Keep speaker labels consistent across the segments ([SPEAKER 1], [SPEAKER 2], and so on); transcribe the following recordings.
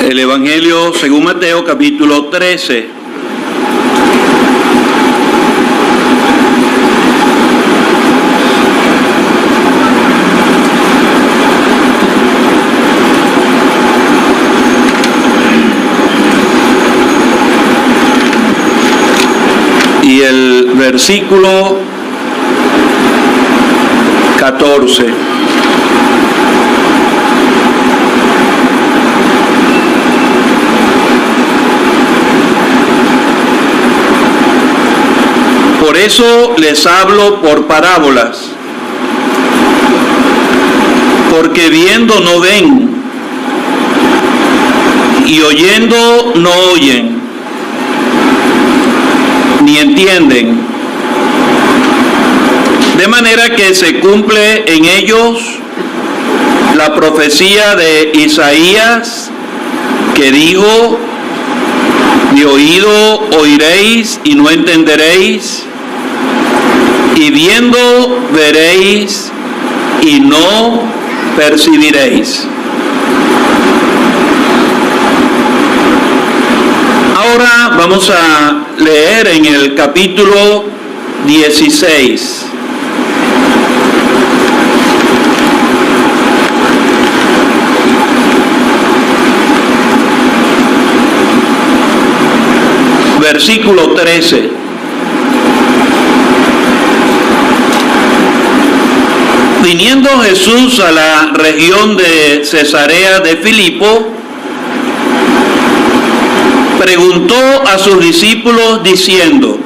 [SPEAKER 1] El Evangelio según Mateo, capítulo 13. Y el versículo 14. Por eso les hablo por parábolas, porque viendo no ven, y oyendo no oyen, ni entienden. De manera que se cumple en ellos la profecía de Isaías, que dijo: de oído oiréis y no entenderéis, y viendo veréis y no percibiréis. Ahora vamos a leer en el capítulo 16. Versículo 13. Viniendo Jesús a la región de Cesarea de Filipo, preguntó a sus discípulos diciendo: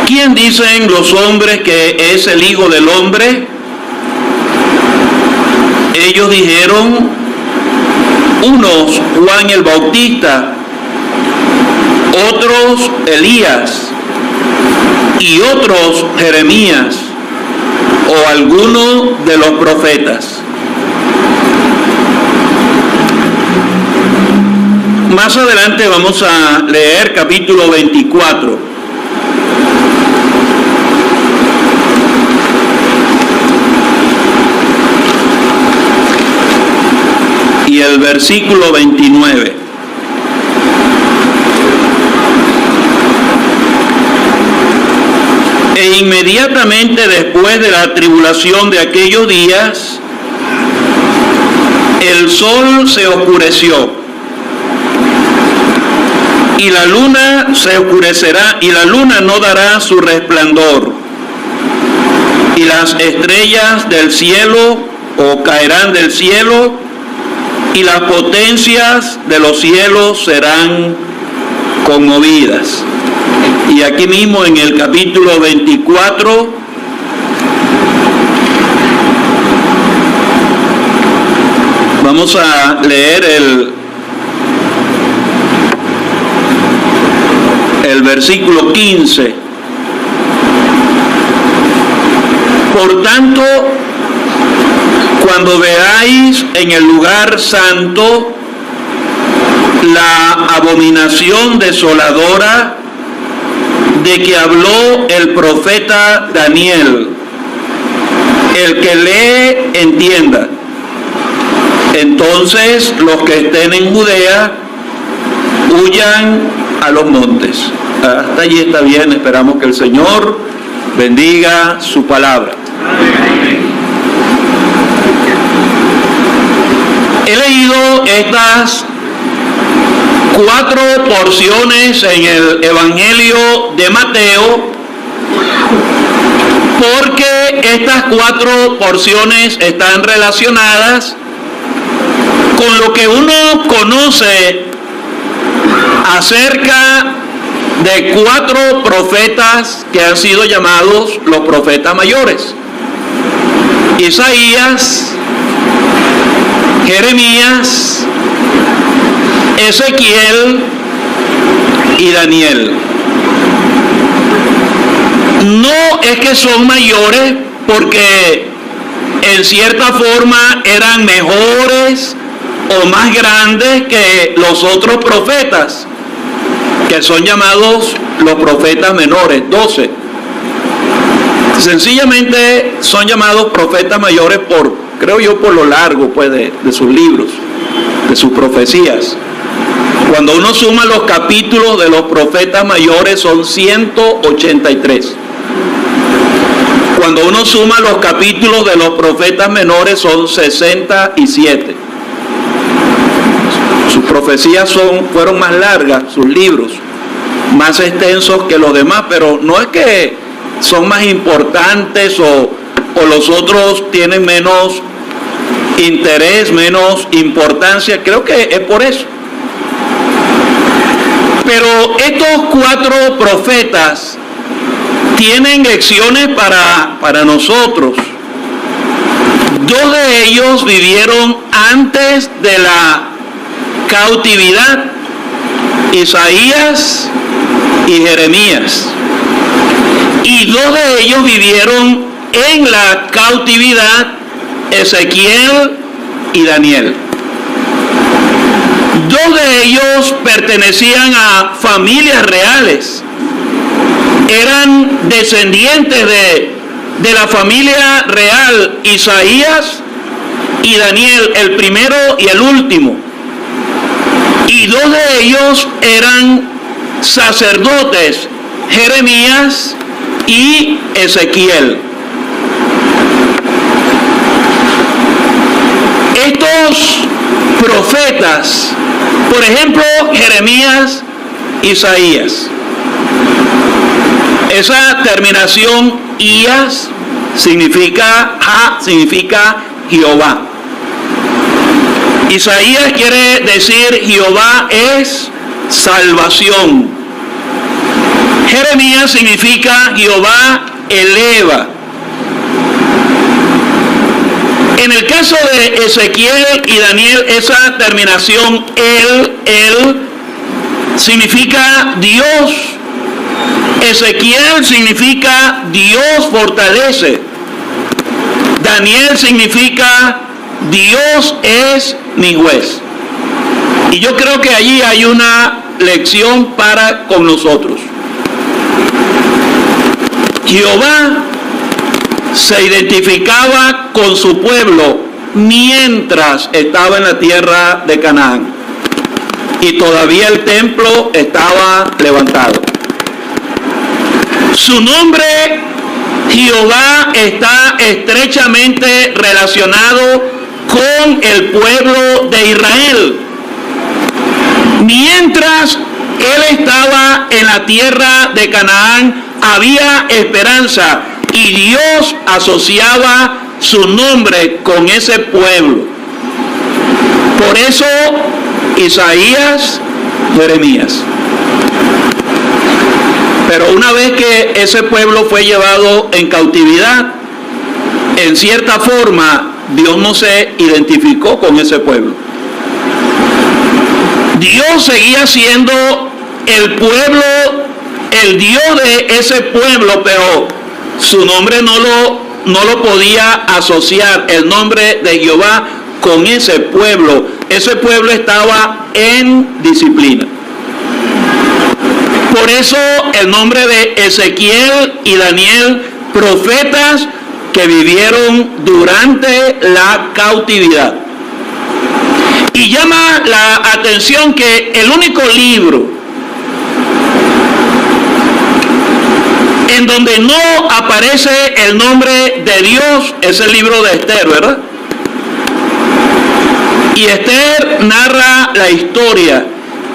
[SPEAKER 1] ¿quién dicen los hombres que es el Hijo del Hombre? Ellos dijeron: unos Juan el Bautista, otros Elías, y otros Jeremías, o alguno de los profetas. Más adelante vamos a leer capítulo 24. Y el versículo 29. E inmediatamente después de la tribulación de aquellos días, el sol se oscureció, y la luna se oscurecerá, y la luna no dará su resplandor, y las estrellas del cielo o caerán del cielo, y las potencias de los cielos serán conmovidas. Y aquí mismo en el capítulo 24, vamos a leer el versículo 15. Por tanto, cuando veáis en el lugar santo la abominación desoladora de que habló el profeta Daniel, el que lee entienda. Entonces los que estén en Judea huyan a los montes. Hasta allí está bien, esperamos que el Señor bendiga su palabra. He leído estas 4 porciones en el Evangelio de Mateo, porque estas 4 porciones están relacionadas con lo que uno conoce acerca de 4 profetas que han sido llamados los profetas mayores: Isaías, Jeremías, Ezequiel y Daniel. No es que son mayores porque en cierta forma eran mejores o más grandes que los otros profetas, que son llamados los profetas menores, 12. Sencillamente son llamados profetas mayores creo yo, por lo largo pues de sus libros, de sus profecías. Cuando uno suma los capítulos de los profetas mayores son 183. Cuando uno suma los capítulos de los profetas menores son 67. Sus profecías fueron más largas, sus libros, más extensos que los demás, pero no es que son más importantes o los otros tienen menos interés, menos importancia. Creo que es por eso. Pero estos 4 profetas tienen lecciones para nosotros. 2 de ellos vivieron antes de la cautividad, Isaías y Jeremías. Y 2 de ellos vivieron en la cautividad, Ezequiel y Daniel. 2 de ellos pertenecían a familias reales. Eran descendientes de la familia real, Isaías y Daniel, el primero y el último. Y 2 de ellos eran sacerdotes, Jeremías y Ezequiel. Estos profetas, por ejemplo, Jeremías, Isaías, esa terminación Ías significa Jehová. Isaías quiere decir Jehová es salvación. Jeremías significa Jehová eleva. En el caso de Ezequiel y Daniel, esa terminación él significa Dios. Ezequiel significa Dios fortalece. Daniel significa Dios es mi juez. Y yo creo que allí hay una lección con nosotros. Jehová se identificaba con su pueblo mientras estaba en la tierra de Canaán. Y todavía el templo estaba levantado. Su nombre, Jehová, está estrechamente relacionado con el pueblo de Israel. Mientras él estaba en la tierra de Canaán, había esperanza y Dios asociaba su nombre con ese pueblo. Por eso, Isaías, Jeremías. Pero una vez que ese pueblo fue llevado en cautividad, en cierta forma, Dios no se identificó con ese pueblo. Dios seguía siendo el pueblo, el Dios de ese pueblo, pero su nombre no lo podía asociar, el nombre de Jehová, con ese pueblo. Ese pueblo estaba en disciplina. Por eso el nombre de Ezequiel y Daniel, profetas que vivieron durante la cautividad. Y llama la atención que el único libro en donde no aparece el nombre de Dios es el libro de Esther, ¿verdad? Y Esther narra la historia,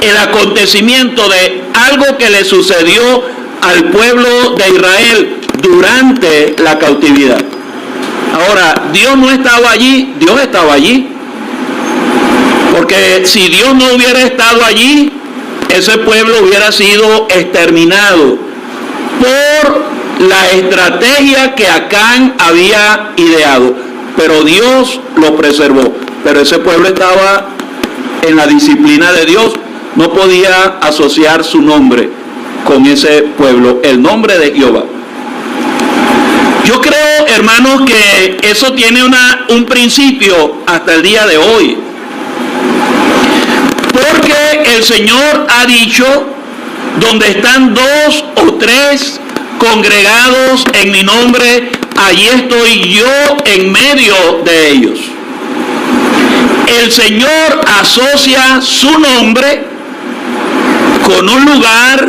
[SPEAKER 1] el acontecimiento de algo que le sucedió al pueblo de Israel durante la cautividad. Ahora, Dios no estaba allí, Dios estaba allí. Porque si Dios no hubiera estado allí, ese pueblo hubiera sido exterminado por la estrategia que Acán había ideado. Pero Dios lo preservó. Pero ese pueblo estaba en la disciplina de Dios. No podía asociar su nombre con ese pueblo, el nombre de Jehová. Yo creo, hermanos, que eso tiene un principio hasta el día de hoy. Porque el Señor ha dicho, donde están 2 o 3 congregados en mi nombre, allí estoy yo en medio de ellos. El Señor asocia su nombre con un lugar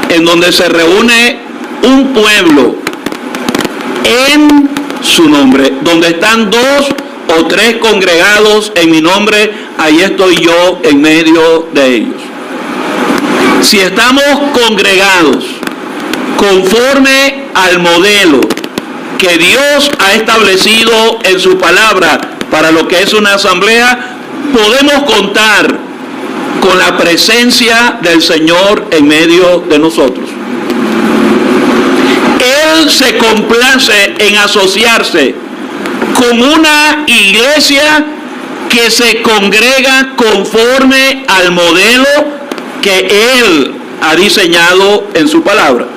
[SPEAKER 1] en donde se reúne un pueblo en su nombre. Donde están 2 o 3 congregados en mi nombre, ahí estoy yo en medio de ellos. Si estamos congregados conforme al modelo que Dios ha establecido en su palabra para lo que es una asamblea, podemos contar con la presencia del Señor en medio de nosotros. Él se complace en asociarse con una iglesia que se congrega conforme al modelo que Él ha diseñado en su palabra.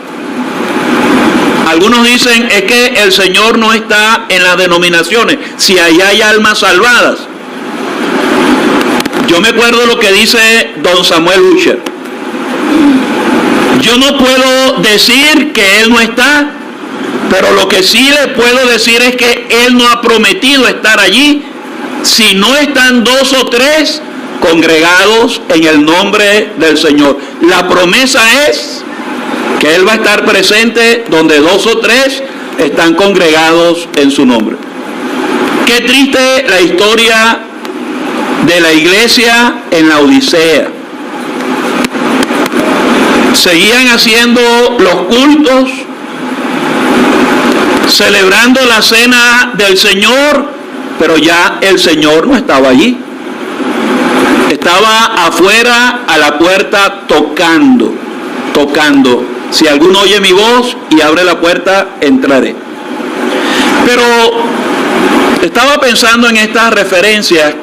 [SPEAKER 1] Algunos dicen es que el Señor no está en las denominaciones, si ahí hay almas salvadas. Yo me acuerdo lo que dice don Samuel Usher. Yo no puedo decir que Él no está, pero lo que sí le puedo decir es que Él no ha prometido estar allí si no están 2 o 3 congregados en el nombre del Señor. La promesa es que Él va a estar presente donde 2 o 3 están congregados en su nombre. Qué triste la historia de la iglesia en la Odisea. Seguían haciendo los cultos, celebrando la cena del Señor, pero ya el Señor no estaba allí. Estaba afuera a la puerta tocando. Si alguno oye mi voz y abre la puerta, entraré. Pero estaba pensando en estas referencias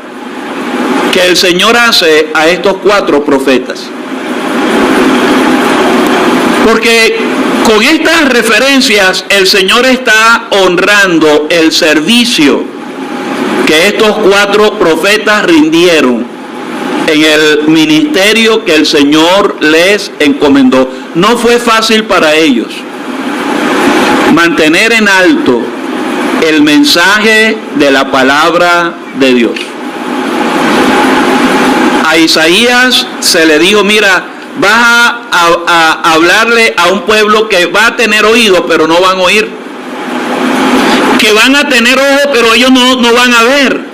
[SPEAKER 1] que el Señor hace a estos 4 profetas. Porque con estas referencias el Señor está honrando el servicio que estos 4 profetas rindieron en el ministerio que el Señor les encomendó. No fue fácil para ellos mantener en alto el mensaje de la palabra de Dios. A Isaías se le dijo, mira, vas a hablarle a un pueblo que va a tener oídos, pero no van a oír. Que van a tener ojos, pero ellos no van a ver.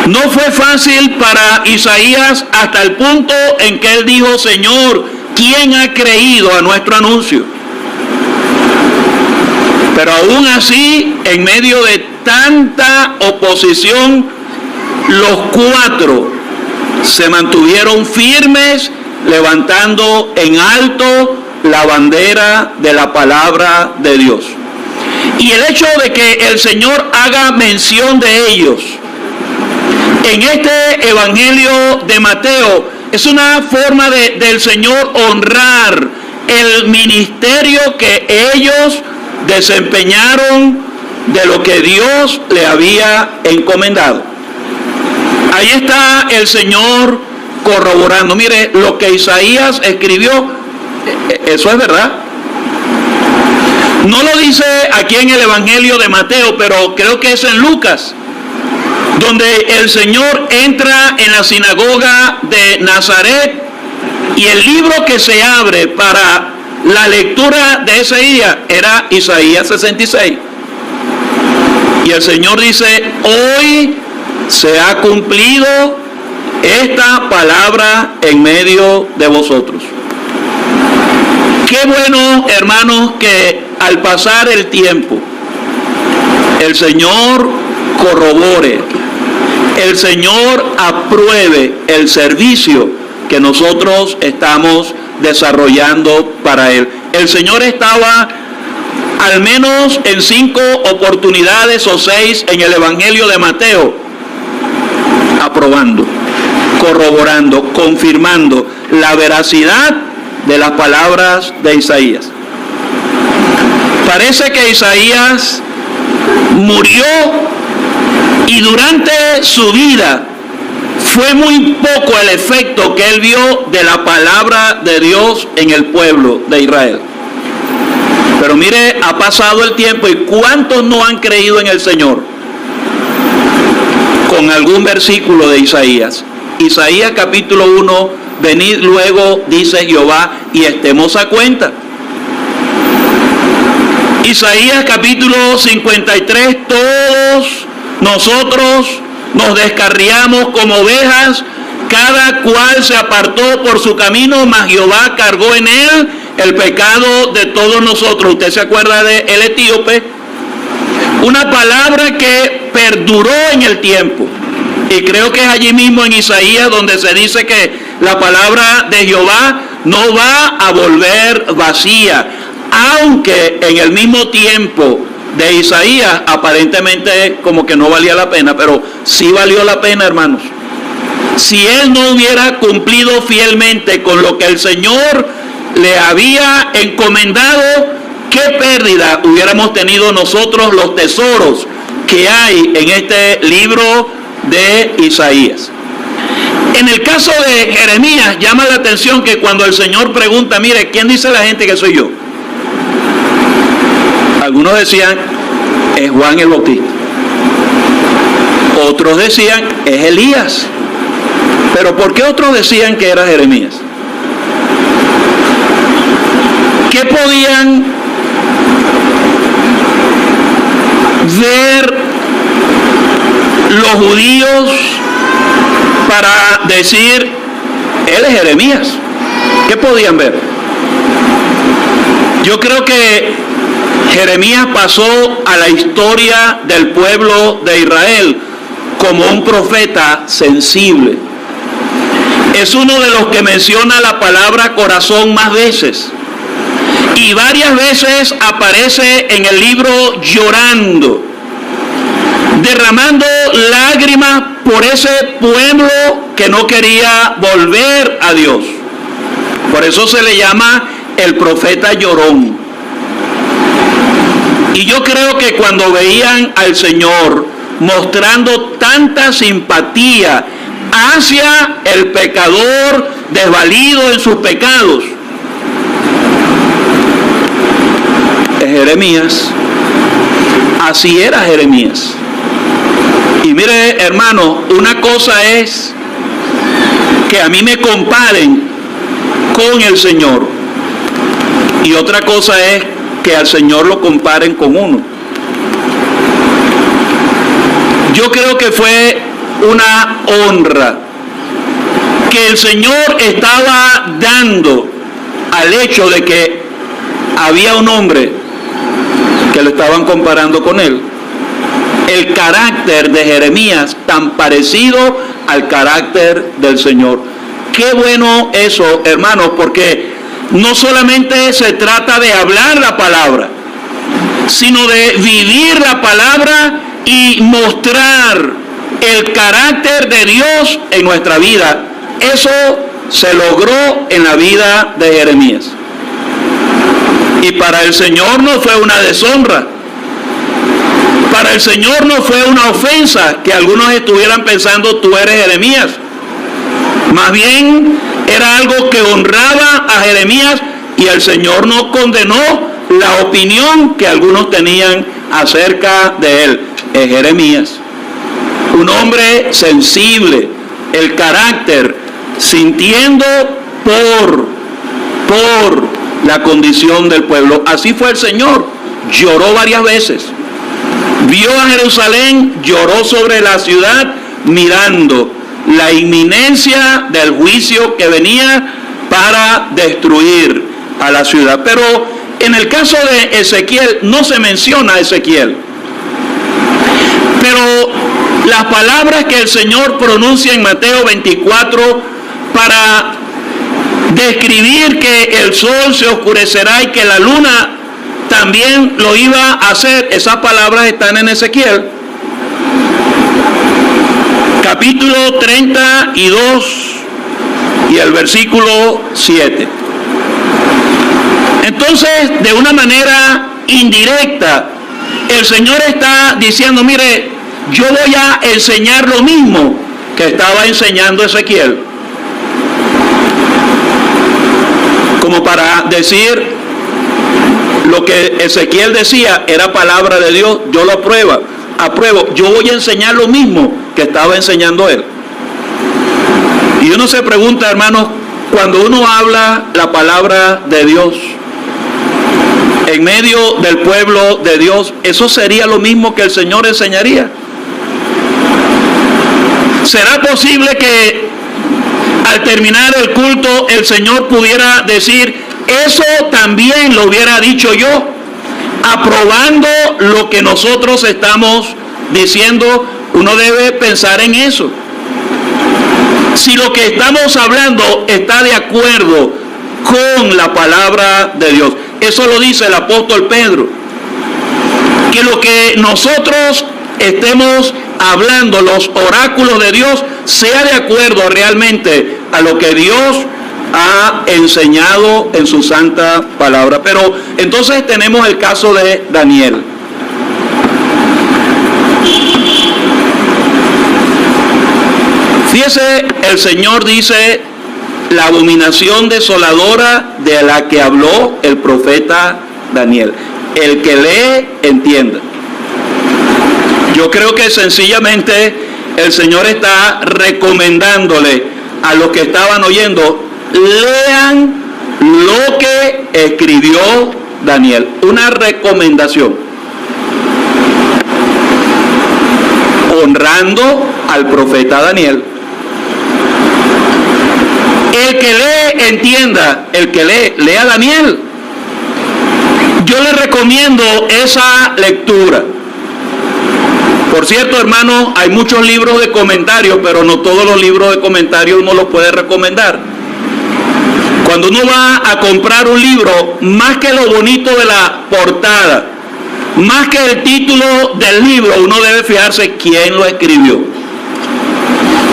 [SPEAKER 1] No fue fácil para Isaías hasta el punto en que él dijo, Señor, ¿quién ha creído a nuestro anuncio? Pero aún así, en medio de tanta oposición, los 4 se mantuvieron firmes, levantando en alto la bandera de la palabra de Dios. Y el hecho de que el Señor haga mención de ellos en este Evangelio de Mateo es una forma del Señor honrar el ministerio que ellos desempeñaron de lo que Dios le había encomendado. Ahí está el Señor corroborando. Mire, lo que Isaías escribió, eso es verdad. No lo dice aquí en el Evangelio de Mateo, pero creo que es en Lucas, donde el Señor entra en la sinagoga de Nazaret y el libro que se abre para la lectura de ese día era Isaías 66. Y el Señor dice, hoy se ha cumplido esta palabra en medio de vosotros. Qué bueno, hermanos, que al pasar el tiempo, el Señor corrobore, el Señor apruebe el servicio que nosotros estamos desarrollando para Él. El Señor estaba al menos en 5 oportunidades o 6 en el Evangelio de Mateo, aprobando, corroborando, confirmando la veracidad de las palabras de Isaías. Parece que Isaías murió y durante su vida fue muy poco el efecto que él vio de la palabra de Dios en el pueblo de Israel. Pero mire, ha pasado el tiempo y ¿cuántos no han creído en el Señor? Con algún versículo de Isaías. Isaías capítulo 1, venid luego, dice Jehová, y estemos a cuenta. Isaías capítulo 53, todos nosotros nos descarriamos como ovejas, cada cual se apartó por su camino, mas Jehová cargó en él el pecado de todos nosotros. ¿Usted se acuerda de el etíope? Una palabra que perduró en el tiempo. Y creo que es allí mismo en Isaías donde se dice que la palabra de Jehová no va a volver vacía. Aunque en el mismo tiempo de Isaías aparentemente como que no valía la pena, pero sí valió la pena, hermanos. Si él no hubiera cumplido fielmente con lo que el Señor le había encomendado, qué pérdida hubiéramos tenido nosotros los tesoros que hay en este libro de Isaías. En el caso de Jeremías, llama la atención que cuando el Señor pregunta, mire, ¿quién dice la gente que soy yo? Algunos decían, es Juan el Bautista. Otros decían, es Elías. Pero ¿por qué otros decían que era Jeremías? ¿Qué podían ver los judíos para decir, él es Jeremías? ¿Qué podían ver? Yo creo que Jeremías pasó a la historia del pueblo de Israel como un profeta sensible. Es uno de los que menciona la palabra corazón más veces. Y varias veces aparece en el libro llorando, derramando lágrimas por ese pueblo que no quería volver a Dios. Por eso se le llama el profeta llorón. Y yo creo que cuando veían al Señor mostrando tanta simpatía hacia el pecador desvalido en sus pecados, Jeremías, así era Jeremías. Y mire, hermano, una cosa es que a mí me comparen con el Señor y otra cosa es que al Señor lo comparen con uno. Yo creo que fue una honra que el Señor estaba dando al hecho de que había un hombre que lo estaban comparando con él. El carácter de Jeremías tan parecido al carácter del Señor. Qué bueno eso, hermanos, porque no solamente se trata de hablar la palabra, sino de vivir la palabra y mostrar el carácter de Dios en nuestra vida. Eso se logró en la vida de Jeremías. Y para el Señor no fue una deshonra. Para el Señor no fue una ofensa que algunos estuvieran pensando, tú eres Jeremías. Más bien era algo que honraba a Jeremías y el Señor no condenó la opinión que algunos tenían acerca de él. Es Jeremías, un hombre sensible, el carácter, sintiendo por la condición del pueblo. Así fue el Señor, lloró varias veces. Vio a Jerusalén, lloró sobre la ciudad, mirando la inminencia del juicio que venía para destruir a la ciudad. Pero en el caso de Ezequiel, no se menciona a Ezequiel. Pero las palabras que el Señor pronuncia en Mateo 24 para describir que el sol se oscurecerá y que la luna también lo iba a hacer, esas palabras están en Ezequiel capítulo 32 y el versículo 7. Entonces, de una manera indirecta, el Señor está diciendo, mire, yo voy a enseñar lo mismo que estaba enseñando Ezequiel. Como para decir, lo que Ezequiel decía era palabra de Dios, yo lo apruebo, yo voy a enseñar lo mismo que estaba enseñando él. Y uno se pregunta, hermanos, cuando uno habla la palabra de Dios en medio del pueblo de Dios, ¿eso sería lo mismo que el Señor enseñaría? ¿Será posible que al terminar el culto el Señor pudiera decir, eso también lo hubiera dicho yo, aprobando lo que nosotros estamos diciendo? Uno debe pensar en eso. Si lo que estamos hablando está de acuerdo con la palabra de Dios. Eso lo dice el apóstol Pedro. Que lo que nosotros estemos hablando, los oráculos de Dios, sea de acuerdo realmente a lo que Dios ha enseñado en su santa palabra. Pero entonces tenemos el caso de Daniel. Fíjese, el Señor dice, la abominación desoladora de la que habló el profeta Daniel. El que lee, entienda. Yo creo que sencillamente el Señor está recomendándole a los que estaban oyendo, lean lo que escribió Daniel. Una recomendación. Honrando al profeta Daniel. El que lee, entienda. El que lee, lea Daniel. Yo le recomiendo esa lectura. Por cierto, hermano, hay muchos libros de comentarios, pero no todos los libros de comentarios uno los puede recomendar. Cuando uno va a comprar un libro, más que lo bonito de la portada, más que el título del libro, uno debe fijarse quién lo escribió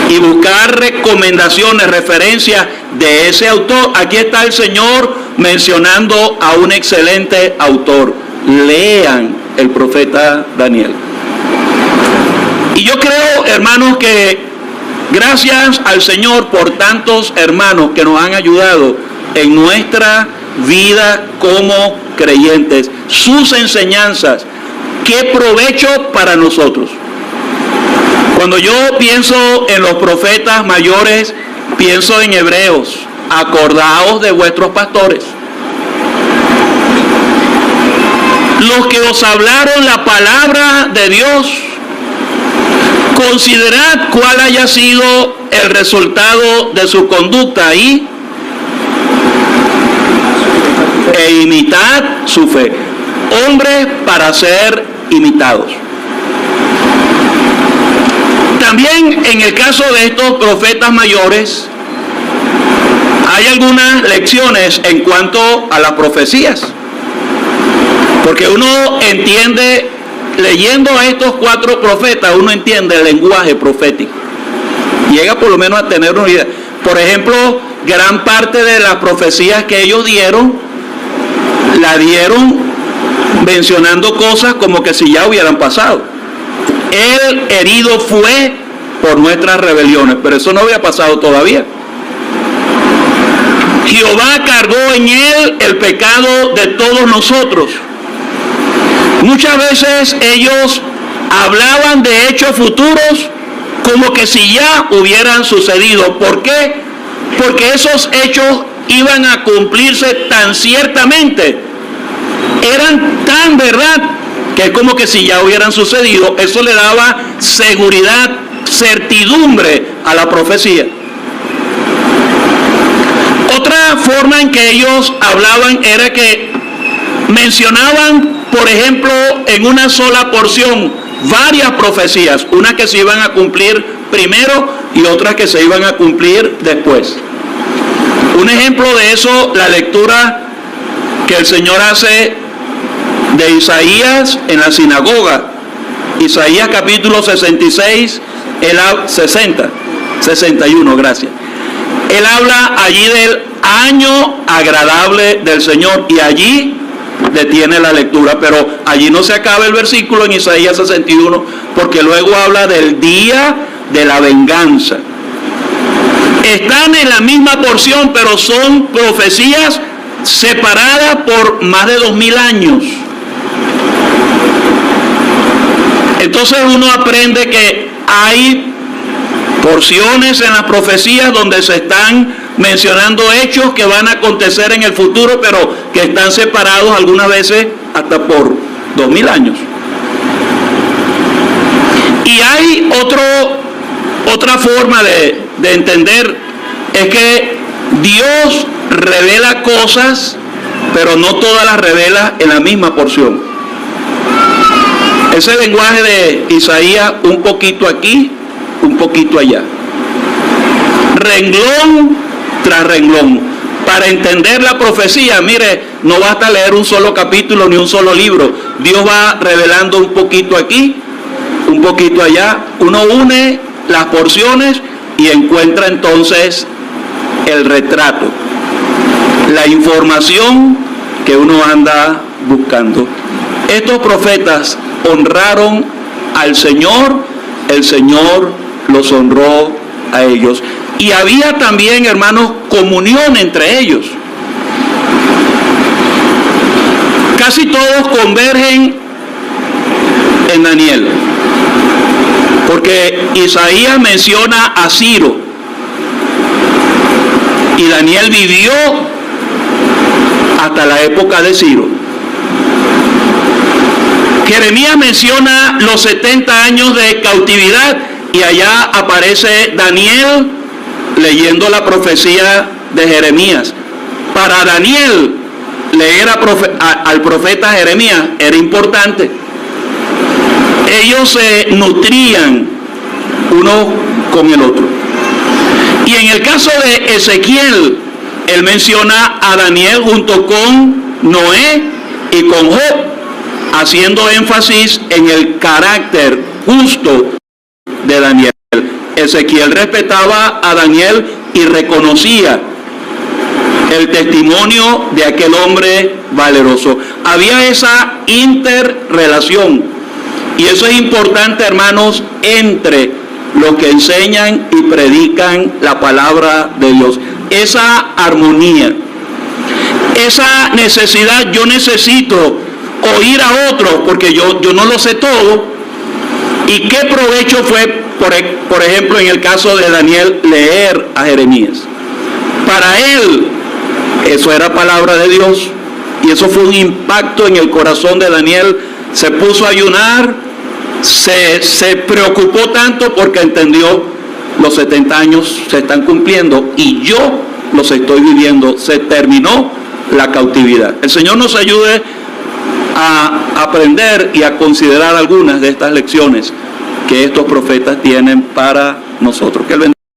[SPEAKER 1] y buscar recomendaciones, referencias de ese autor. Aquí está el Señor mencionando a un excelente autor. Lean el profeta Daniel. Y yo creo, hermanos, que gracias al Señor por tantos hermanos que nos han ayudado en nuestra vida como creyentes, sus enseñanzas, qué provecho para nosotros. Cuando yo pienso en los profetas mayores, pienso en Hebreos, acordaos de vuestros pastores, los que os hablaron la palabra de Dios. Considerad cuál haya sido el resultado de su conducta ahí e imitad su fe. Hombres para ser imitados. También en el caso de estos profetas mayores hay algunas lecciones en cuanto a las profecías, porque uno entiende, leyendo a estos 4 profetas, uno entiende el lenguaje profético. Llega por lo menos a tener una idea. Por ejemplo, gran parte de las profecías que ellos dieron, la dieron mencionando cosas como que si ya hubieran pasado. El herido fue por nuestras rebeliones, pero eso no había pasado todavía. Jehová cargó en él el pecado de todos nosotros. Muchas veces ellos hablaban de hechos futuros como que si ya hubieran sucedido. ¿Por qué? Porque esos hechos iban a cumplirse tan ciertamente, eran tan verdad, que es como que si ya hubieran sucedido. Eso le daba seguridad, certidumbre a la profecía. Otra forma en que ellos hablaban era que mencionaban, por ejemplo, en una sola porción, varias profecías, unas que se iban a cumplir primero y otras que se iban a cumplir después. Un ejemplo de eso, la lectura que el Señor hace de Isaías en la sinagoga. Isaías capítulo 66, 61, gracias. Él habla allí del año agradable del Señor y allí detiene la lectura, pero allí no se acaba el versículo en Isaías 61, porque luego habla del día de la venganza. Están en la misma porción, pero son profecías separada por más de 2000 años. Entonces uno aprende que hay porciones en las profecías donde se están mencionando hechos que van a acontecer en el futuro, pero que están separados algunas veces hasta por 2000 años. Y hay otra forma de entender, es que Dios revela cosas, pero no todas las revela en la misma porción. Ese lenguaje de Isaías, un poquito aquí, un poquito allá. Renglón tras renglón. Para entender la profecía, mire, no basta leer un solo capítulo ni un solo libro. Dios va revelando un poquito aquí, un poquito allá. Uno une las porciones y encuentra entonces el retrato, la información que uno anda buscando. Estos profetas honraron al Señor, el Señor los honró a ellos. Y había también, hermanos, comunión entre ellos. Casi todos convergen en Daniel, porque Isaías menciona a Ciro y Daniel vivió hasta la época de Ciro. Jeremías menciona los 70 años de cautividad y allá aparece Daniel leyendo la profecía de Jeremías. Para Daniel, leer al profeta Jeremías era importante. Ellos se nutrían uno con el otro. Y en el caso de Ezequiel, él menciona a Daniel junto con Noé y con Job, haciendo énfasis en el carácter justo de Daniel. Ezequiel respetaba a Daniel y reconocía el testimonio de aquel hombre valeroso. Había esa interrelación, y eso es importante, hermanos, entre los que enseñan y predican la palabra de Dios. Esa armonía, esa necesidad. Yo necesito oír a otros porque yo no lo sé todo. ¿Y qué provecho fue, por ejemplo, en el caso de Daniel, leer a Jeremías? Para él, eso era palabra de Dios, y eso fue un impacto en el corazón de Daniel. Se puso a ayunar, se preocupó tanto porque entendió: los 70 años se están cumpliendo y yo los estoy viviendo. Se terminó la cautividad. El Señor nos ayude a aprender y a considerar algunas de estas lecciones que estos profetas tienen para nosotros. Que